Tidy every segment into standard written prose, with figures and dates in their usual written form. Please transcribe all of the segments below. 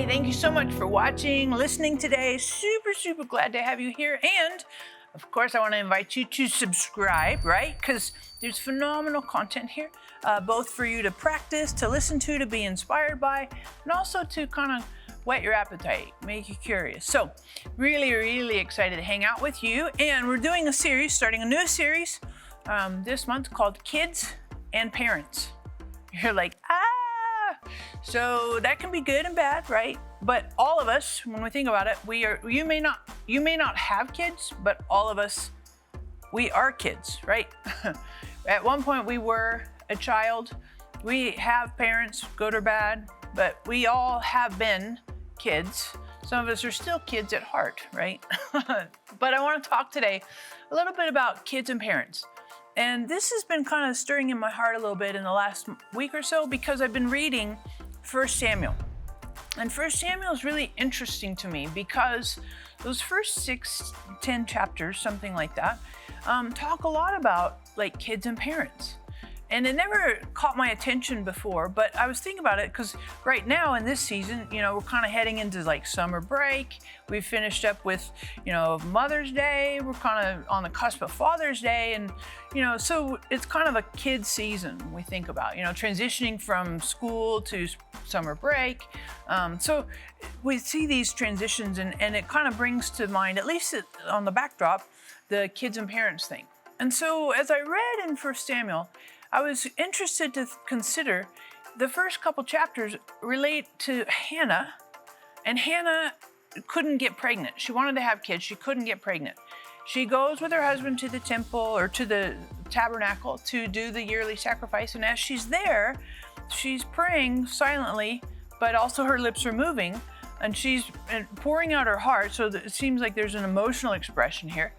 Hey, thank you so much for watching, listening today. Super glad to have you here. And of course, I want to invite you to subscribe, right? Because there's phenomenal content here, both for you to practice, to listen to be inspired by, and also to kind of whet your appetite, make you curious. So really excited to hang out with you. And we're doing a series, starting a new series this month called Kids and Parents. You're like, so that can be good and bad, right? But all of us, when we think about it, you may not have kids, but all of us, we are kids, right? At one point we were a child. We have parents, good or bad, but we all have been kids. Some of us are still kids at heart, right? But I want to talk today a little bit about kids and parents. And this has been kind of stirring in my heart a little bit in the last week or so because I've been reading 1 Samuel. And 1 Samuel is really interesting to me because those first 10 chapters, something like that, talk a lot about like kids and parents. And it never caught my attention before, but I was thinking about it because right now in this season, we're kind of heading into like summer break. We finished up with, Mother's Day. We're kind of on the cusp of Father's Day. And, so it's kind of a kid season we think about, transitioning from school to summer break. So we see these transitions and it kind of brings to mind, at least on the backdrop, the kids and parents thing. And so as I read in 1 Samuel, I was interested to consider the first couple chapters relate to Hannah, and Hannah couldn't get pregnant. She wanted to have kids. She couldn't get pregnant. She goes with her husband to the temple or to the tabernacle to do the yearly sacrifice. And as she's there, she's praying silently, but also her lips are moving and she's pouring out her heart. So it seems like there's an emotional expression here,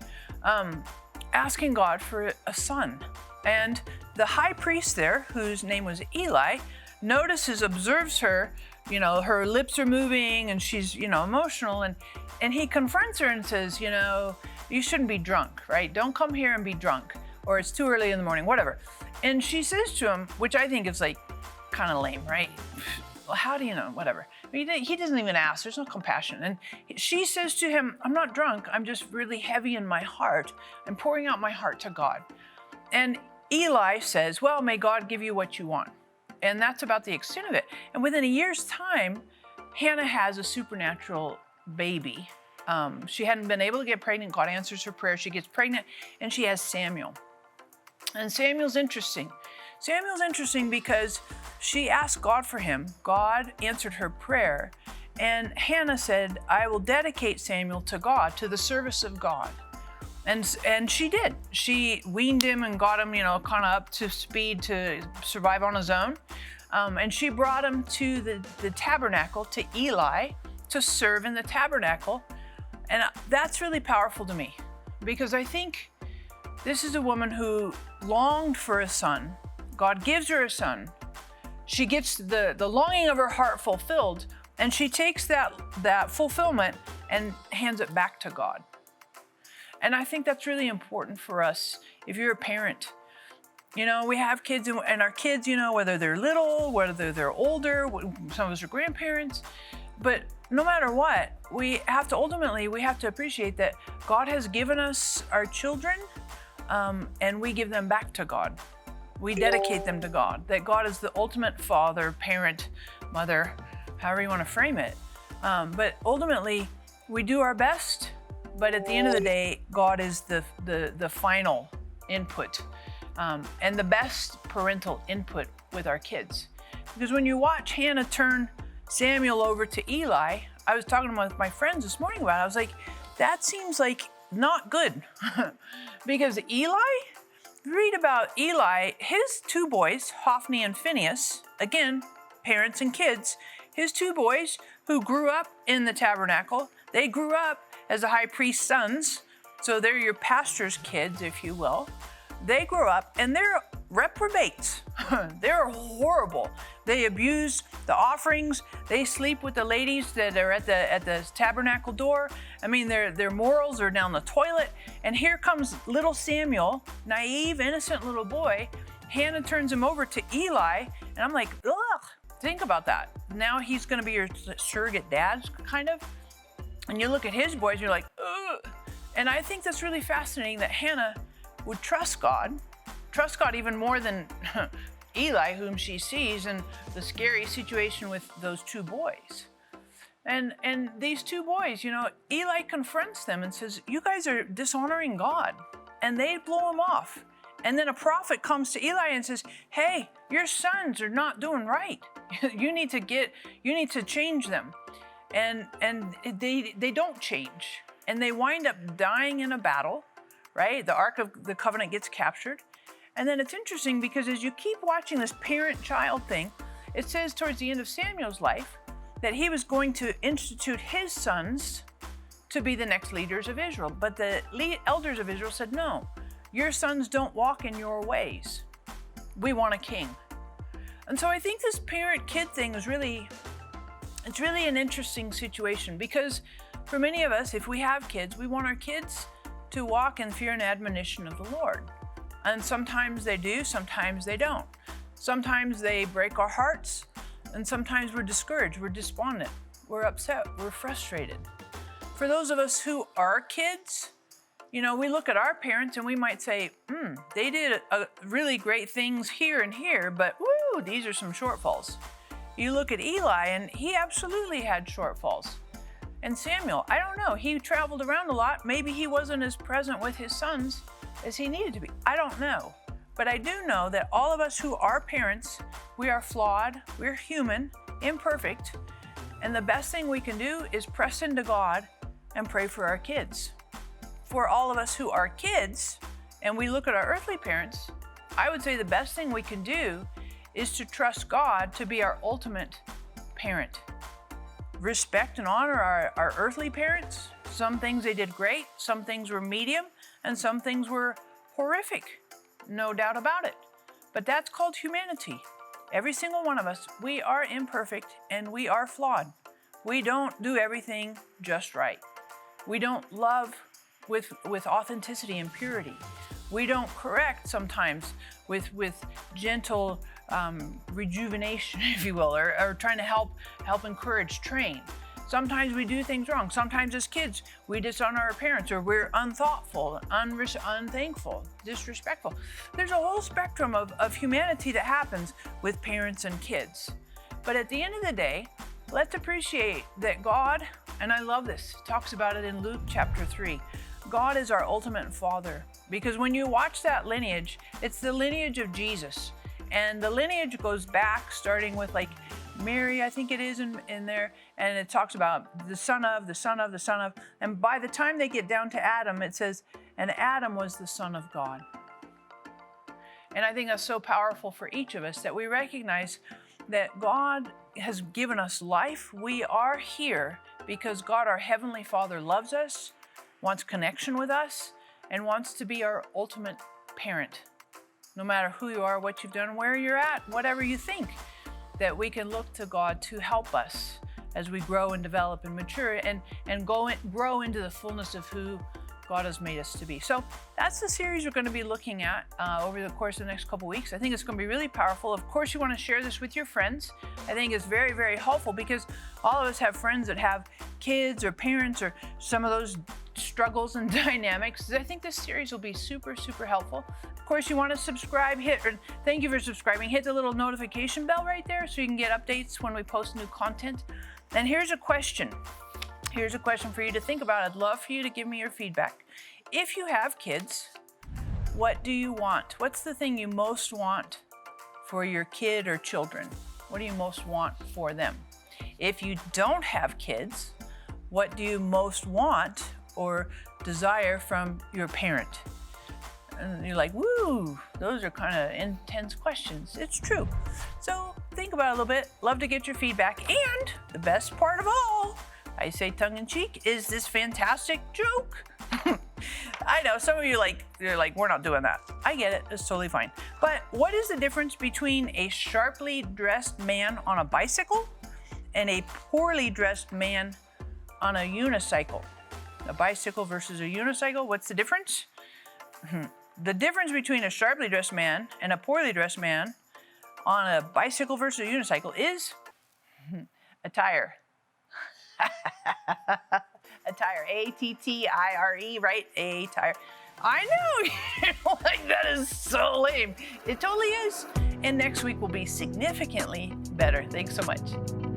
asking God for a son. And the high priest there, whose name was Eli, observes her, her lips are moving and she's, emotional. And he confronts her and says, you shouldn't be drunk, right? Don't come here and be drunk, or it's too early in the morning, whatever. And she says to him, which I think is like kind of lame, right? Well, how do you know? Whatever. He doesn't even ask. There's no compassion. And she says to him, I'm not drunk. I'm just really heavy in my heart. I'm pouring out my heart to God. And Eli says, well, may God give you what you want. And that's about the extent of it. And within a year's time, Hannah has a supernatural baby. She hadn't been able to get pregnant. God answers her prayer. She gets pregnant and she has Samuel. And Samuel's interesting. Samuel's interesting because she asked God for him. God answered her prayer. And Hannah said, I will dedicate Samuel to God, to the service of God. And she did. She weaned him and got him, kind of up to speed to survive on his own. And she brought him to the tabernacle, to Eli, to serve in the tabernacle. And that's really powerful to me because I think this is a woman who longed for a son. God gives her a son. She gets the longing of her heart fulfilled, and she takes that fulfillment and hands it back to God. And I think that's really important for us. If you're a parent, we have kids and our kids, whether they're little, whether they're older, some of us are grandparents, but no matter what, we have to appreciate that God has given us our children, and we give them back to God. We dedicate them to God, that God is the ultimate father, parent, mother, however you want to frame it. But ultimately, we do our best. But at the end of the day, God is the final input and the best parental input with our kids. Because when you watch Hannah turn Samuel over to Eli, I was talking with my friends this morning about it. I was like, that seems like not good. Because read about Eli, his two boys, Hophni and Phinehas, again, parents and kids, his two boys who grew up in the tabernacle, they grew up as the high priest's sons, so they're your pastor's kids, if you will. They grow up and they're reprobates. They're horrible. They abuse the offerings. They sleep with the ladies that are at the tabernacle door. I mean, their morals are down the toilet. And here comes little Samuel, naive, innocent little boy. Hannah turns him over to Eli, and I'm like, ugh. Think about that. Now he's going to be your surrogate dad, kind of. And you look at his boys, you're like, ugh. And I think that's really fascinating that Hannah would trust God even more than Eli, whom she sees in the scary situation with those two boys. And these two boys, Eli confronts them and says, you guys are dishonoring God. And they blow him off. And then a prophet comes to Eli and says, hey, your sons are not doing right. You need to change them. And they don't change. And they wind up dying in a battle, right? The Ark of the Covenant gets captured. And then it's interesting because as you keep watching this parent-child thing, it says towards the end of Samuel's life that he was going to institute his sons to be the next leaders of Israel. But the elders of Israel said, no, your sons don't walk in your ways. We want a king. And so I think this parent-kid thing is really an interesting situation because for many of us, if we have kids, we want our kids to walk in fear and admonition of the Lord. And sometimes they do, sometimes they don't. Sometimes they break our hearts, and sometimes we're discouraged, we're despondent, we're upset, we're frustrated. For those of us who are kids, we look at our parents and we might say, they did really great things here and here, but woo, these are some shortfalls. You look at Eli and he absolutely had shortfalls. And Samuel, I don't know, he traveled around a lot. Maybe he wasn't as present with his sons as he needed to be. I don't know. But I do know that all of us who are parents, we are flawed, we're human, imperfect, and the best thing we can do is press into God and pray for our kids. For all of us who are kids, and we look at our earthly parents, I would say the best thing we can do is to trust God to be our ultimate parent. Respect and honor our earthly parents. Some things they did great, some things were medium, and some things were horrific. No doubt about it. But that's called humanity. Every single one of us, we are imperfect and we are flawed. We don't do everything just right. We don't love with authenticity and purity. We don't correct sometimes with gentle rejuvenation, if you will, or trying to help encourage, train. Sometimes we do things wrong. Sometimes as kids, we dishonor our parents, or we're unthoughtful, unthankful, disrespectful. There's a whole spectrum of humanity that happens with parents and kids. But at the end of the day, let's appreciate that God, and I love this, talks about it in Luke chapter 3. God is our ultimate Father. Because when you watch that lineage, it's the lineage of Jesus. And the lineage goes back, starting with like Mary, I think it is in there, and it talks about the son of, the son of, the son of, and by the time they get down to Adam, it says, and Adam was the son of God. And I think that's so powerful for each of us that we recognize that God has given us life. We are here because God, our Heavenly Father, loves us, wants connection with us, and wants to be our ultimate parent. No matter who you are, what you've done, where you're at, whatever you think, that we can look to God to help us as we grow and develop and mature and grow into the fullness of who God has made us to be. So that's the series we're going to be looking at over the course of the next couple weeks. I think it's going to be really powerful. Of course, you want to share this with your friends. I think it's very, very helpful because all of us have friends that have kids or parents or some of those struggles and dynamics. I think this series will be super, super helpful. Of course, you want to subscribe, thank you for subscribing. Hit the little notification bell right there so you can get updates when we post new content. And here's a question. Here's a question for you to think about. I'd love for you to give me your feedback. If you have kids, what do you want? What's the thing you most want for your kid or children? What do you most want for them? If you don't have kids, what do you most want or desire from your parent? And you're like, woo, those are kind of intense questions. It's true. So think about it a little bit. Love to get your feedback. And the best part of all, I say tongue-in-cheek, is this fantastic joke. I know some of you you're like, we're not doing that. I get it, it's totally fine. But what is the difference between a sharply dressed man on a bicycle and a poorly dressed man on a unicycle? A bicycle versus a unicycle, what's the difference? The difference between a sharply dressed man and a poorly dressed man on a bicycle versus a unicycle is a tire. A tire, A-T-T-I-R-E, right? A tire. I know, like that is so lame. It totally is. And next week will be significantly better. Thanks so much.